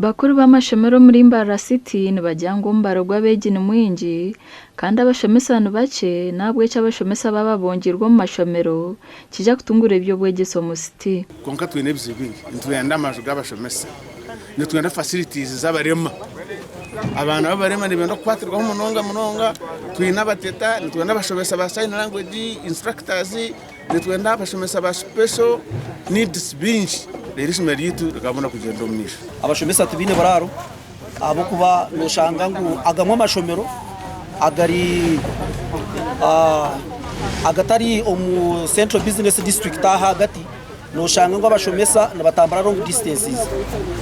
bakuru b'amashomero muri Mbarara City nibajyangombaro gw'abegini mwingi kandi abashomesano bake nabwe cy'abashomesa baba bongirwa mu mashomero kijya kutungura ibyo bwegeso mu city konka twene bizibingi ntuyanda amaju g'abashomesa nitwenda facilities z'abarema abantu b'abarema nibenda kwatirwa ho munonga twina bateta nitwenda abashomesa ba sign language instructors nitwenda abashomesa ba special needs bingi Lerishime ritu gabona kugenda umnisha abashomesa tubine bararo abo kuba noshanga ngo agamwa amashomero agari agatari mu Central Business District hagati noshanga ngo abashomesa nabatambara long distances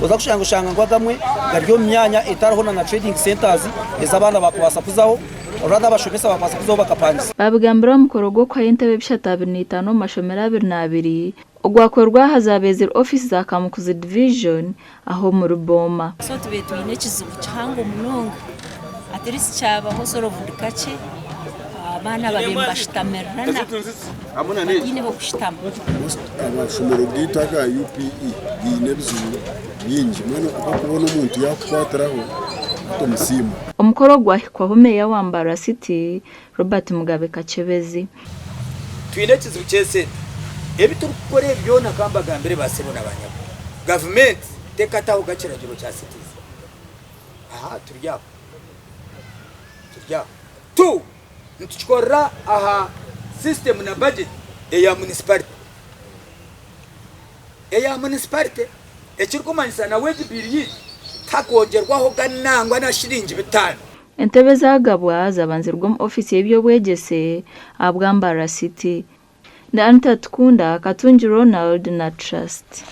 oza kushanga ngo agamwe garyo myanya etaraho na trading centers ezabana bakwasa kuzaho orada abashomesa bakwasa kuzaho bakapangisa babigambira mukorogo kwa intebe bishatabirnita no mashomera 22 Ogwakorwa hazabezera office za Kamukuzi division aho mu Ruboma. So tubetu inekizubu cyango munonga. Aterisi cyaba ho soro vudikace abana babemba shitamerana. Amuna ne. Yine ho kushitama. Abashomero bwitaga UPE bine bizuru bingi mwana ukubona umuntu yakwataraho tomusima. Omukoro gwahikwa homeya wa Mbarara City Robert Mugabe Kachebezi. Twinekizubu cyese ebiturukore byona kambaga mbere basebo nabanyabo government tekataho gakiragiro cya cities turya tu ntukikora aha system na budget ya municipality ekirikumanisa na wage bill takongerwaho ganangwa na shilingi 5 Entebe zagabwa zabanzirwa mu office y'ibyo bwegese abwa Mbarara City na Anita Tukunda Katunji Ronald na Trust.